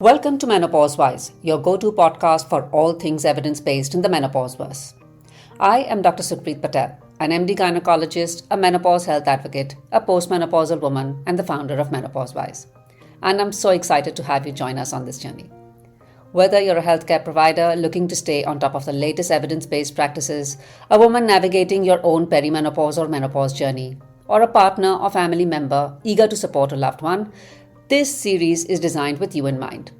Welcome to MenopauseWize, your go-to podcast for all things evidence-based in the menopauseverse. I am Dr. Sukhpreet Patel, an MD gynecologist, a menopause health advocate, a postmenopausal woman, and the founder of MenopauseWize. And I'm so excited to have you join us on this journey. Whether you're a healthcare provider looking to stay on top of the latest evidence-based practices, a woman navigating your own perimenopause or menopause journey, or a partner or family member eager to support a loved one, this series is designed with you in mind.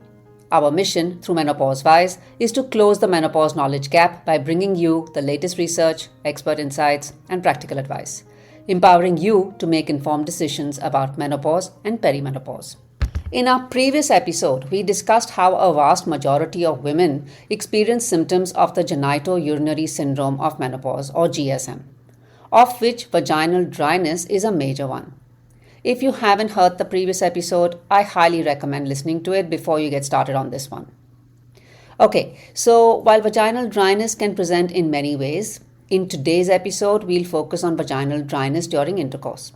Our mission through MenopauseWize is to close the menopause knowledge gap by bringing you the latest research, expert insights, and practical advice, empowering you to make informed decisions about menopause and perimenopause. In our previous episode, we discussed how a vast majority of women experience symptoms of the genitourinary syndrome of menopause or GSM, of which vaginal dryness is a major one. If you haven't heard the previous episode, I highly recommend listening to it before you get started on this one. Okay, so while vaginal dryness can present in many ways, in today's episode, we'll focus on vaginal dryness during intercourse.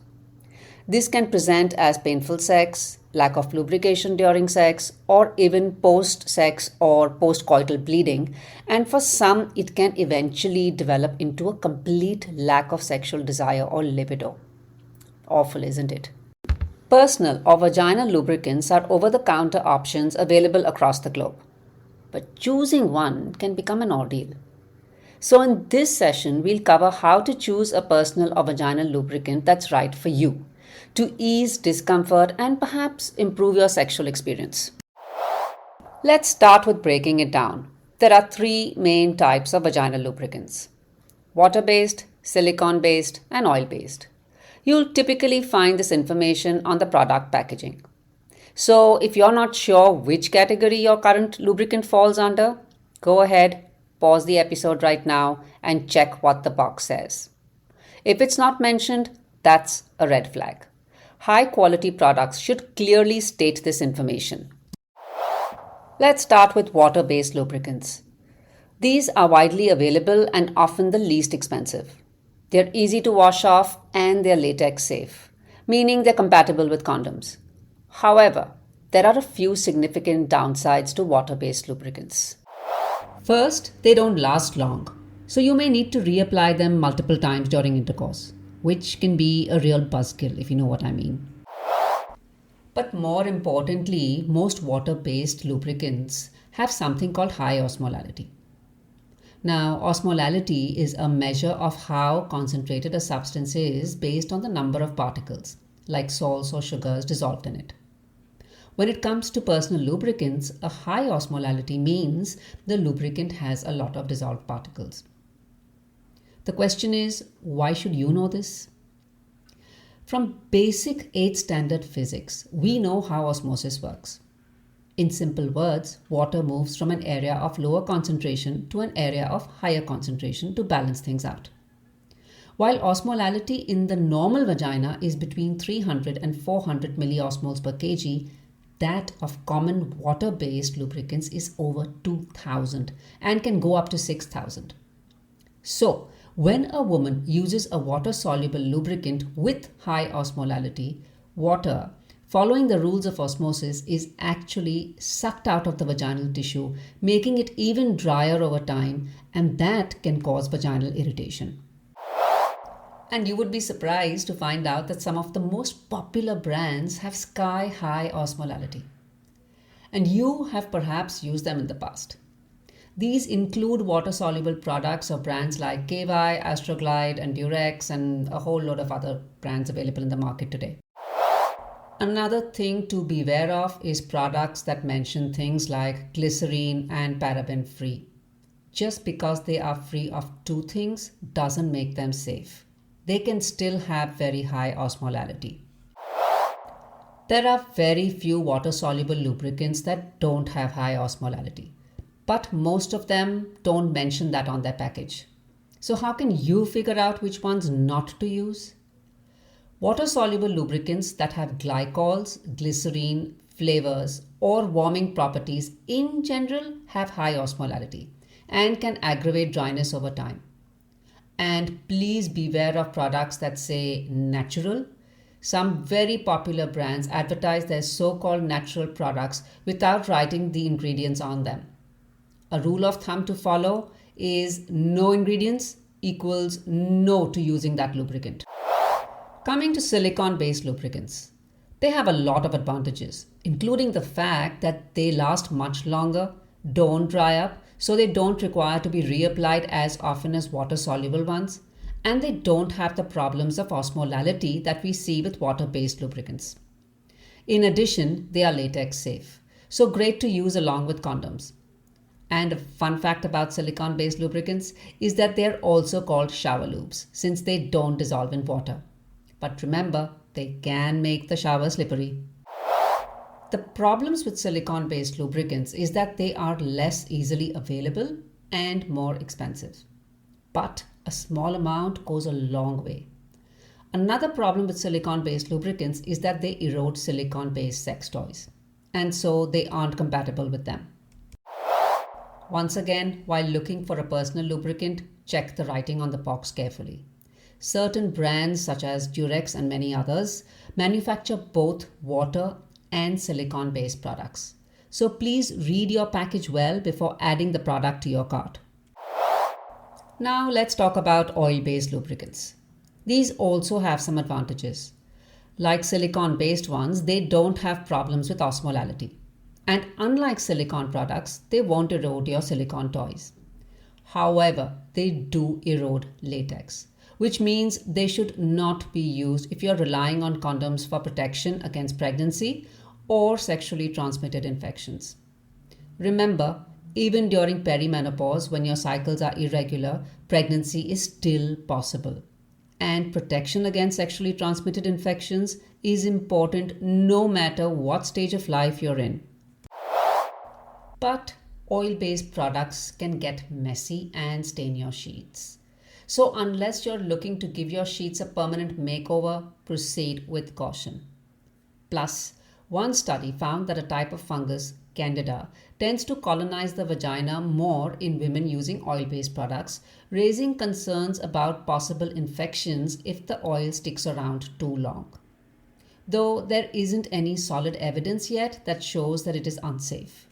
This can present as painful sex, lack of lubrication during sex, or even post-sex or postcoital bleeding, and for some, it can eventually develop into a complete lack of sexual desire or libido. Awful, isn't it? Personal or vaginal lubricants are over-the-counter options available across the globe, but choosing one can become an ordeal. So in this session, we'll cover how to choose a personal or vaginal lubricant that's right for you to ease discomfort and perhaps improve your sexual experience. Let's start with breaking it down. There are three main types of vaginal lubricants: water-based, silicone-based, and oil-based. You'll typically find this information on the product packaging. So if you're not sure which category your current lubricant falls under, go ahead, pause the episode right now and check what the box says. If it's not mentioned, that's a red flag. High quality products should clearly state this information. Let's start with water-based lubricants. These are widely available and often the least expensive. They're easy to wash off and they're latex safe, meaning they're compatible with condoms. However, there are a few significant downsides to water-based lubricants. First, they don't last long, so you may need to reapply them multiple times during intercourse, which can be a real buzzkill if you know what I mean. But more importantly, most water-based lubricants have something called high osmolality. Now, osmolality is a measure of how concentrated a substance is based on the number of particles, like salts or sugars dissolved in it. When it comes to personal lubricants, a high osmolality means the lubricant has a lot of dissolved particles. The question is, why should you know this? From basic 8th standard physics, we know how osmosis works. In simple words, water moves from an area of lower concentration to an area of higher concentration to balance things out. While osmolality in the normal vagina is between 300 and 400 milliosmoles per kg, that of common water-based lubricants is over 2,000 and can go up to 6,000. So, when a woman uses a water-soluble lubricant with high osmolality, water, following the rules of osmosis, is actually sucked out of the vaginal tissue, making it even drier over time, and that can cause vaginal irritation. And you would be surprised to find out that some of the most popular brands have sky-high osmolality. And you have perhaps used them in the past. These include water-soluble products of brands like KY, Astroglide, and Durex, and a whole load of other brands available in the market today. Another thing to beware of is products that mention things like glycerine and paraben free. Just because they are free of two things doesn't make them safe. They can still have very high osmolality. There are very few water-soluble lubricants that don't have high osmolality, but most of them don't mention that on their package. So how can you figure out which ones not to use? Water-soluble lubricants that have glycols, glycerine, flavors, or warming properties in general have high osmolality and can aggravate dryness over time. And please beware of products that say natural. Some very popular brands advertise their so-called natural products without writing the ingredients on them. A rule of thumb to follow is no ingredients equals no to using that lubricant. Coming to silicone-based lubricants, they have a lot of advantages, including the fact that they last much longer, don't dry up, so they don't require to be reapplied as often as water-soluble ones, and they don't have the problems of osmolality that we see with water-based lubricants. In addition, they are latex safe, so great to use along with condoms. And a fun fact about silicone-based lubricants is that they are also called shower lubes since they don't dissolve in water. But remember, they can make the shower slippery. The problems with silicone-based lubricants is that they are less easily available and more expensive. But a small amount goes a long way. Another problem with silicone-based lubricants is that they erode silicone-based sex toys, and so they aren't compatible with them. Once again, while looking for a personal lubricant, check the writing on the box carefully. Certain brands such as Durex and many others manufacture both water and silicone-based products. So please read your package well before adding the product to your cart. Now let's talk about oil-based lubricants. These also have some advantages. Like silicone-based ones, they don't have problems with osmolality. And unlike silicone products, they won't erode your silicone toys. However, they do erode latex, which means they should not be used if you're relying on condoms for protection against pregnancy or sexually transmitted infections. Remember, even during perimenopause, when your cycles are irregular, pregnancy is still possible. And protection against sexually transmitted infections is important no matter what stage of life you're in. But oil-based products can get messy and stain your sheets. So unless you're looking to give your sheets a permanent makeover, proceed with caution. Plus, one study found that a type of fungus, Candida, tends to colonize the vagina more in women using oil-based products, raising concerns about possible infections if the oil sticks around too long. Though there isn't any solid evidence yet that shows that it is unsafe.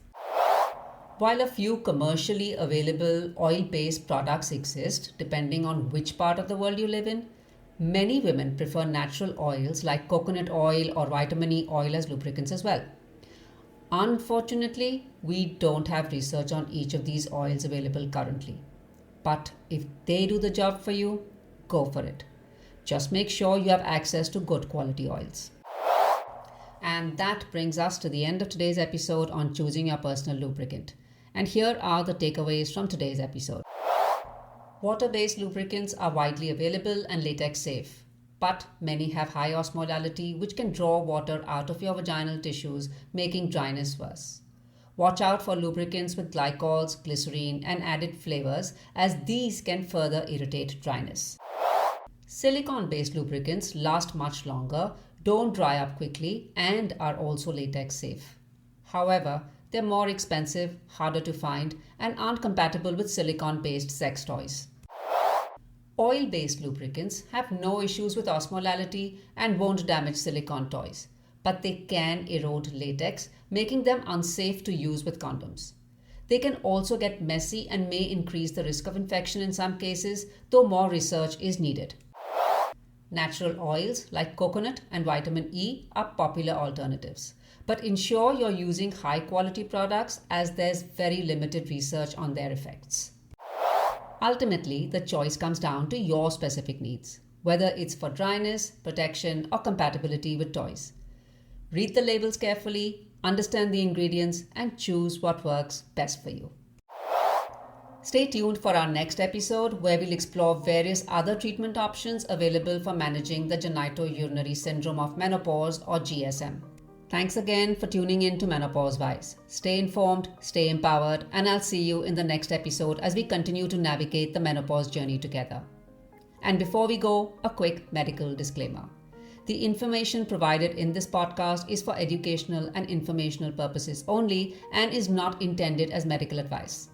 While a few commercially available oil-based products exist, depending on which part of the world you live in, many women prefer natural oils like coconut oil or vitamin E oil as lubricants as well. Unfortunately, we don't have research on each of these oils available currently. But if they do the job for you, go for it. Just make sure you have access to good quality oils. And that brings us to the end of today's episode on choosing your personal lubricant. And here are the takeaways from today's episode. Water-based lubricants are widely available and latex safe, but many have high osmolality, which can draw water out of your vaginal tissues, making dryness worse. Watch out for lubricants with glycols, glycerine, and added flavors, as these can further irritate dryness. Silicone-based lubricants last much longer, don't dry up quickly, and are also latex safe. However, they're more expensive, harder to find, and aren't compatible with silicone-based sex toys. Oil-based lubricants have no issues with osmolality and won't damage silicone toys, but they can erode latex, making them unsafe to use with condoms. They can also get messy and may increase the risk of infection in some cases, though more research is needed. Natural oils like coconut and vitamin E are popular alternatives, but ensure you're using high-quality products as there's very limited research on their effects. Ultimately, the choice comes down to your specific needs, whether it's for dryness, protection, or compatibility with toys. Read the labels carefully, understand the ingredients, and choose what works best for you. Stay tuned for our next episode where we'll explore various other treatment options available for managing the genitourinary syndrome of menopause or GSM. Thanks again for tuning in to MenopauseWize. Stay informed, stay empowered, and I'll see you in the next episode as we continue to navigate the menopause journey together. And before we go, a quick medical disclaimer. The information provided in this podcast is for educational and informational purposes only and is not intended as medical advice.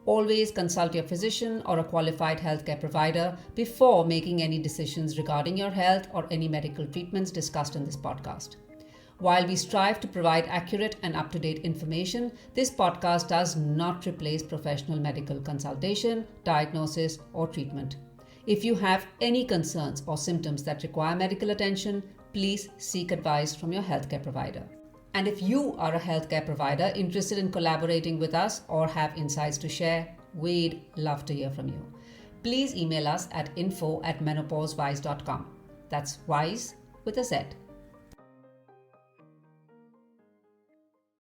Always consult your physician or a qualified healthcare provider before making any decisions regarding your health or any medical treatments discussed in this podcast. While we strive to provide accurate and up-to-date information, this podcast does not replace professional medical consultation, diagnosis, or treatment. If you have any concerns or symptoms that require medical attention, please seek advice from your healthcare provider. And if you are a healthcare provider interested in collaborating with us or have insights to share, we'd love to hear from you. Please email us at info@menopausewize.com. That's wise with a Z.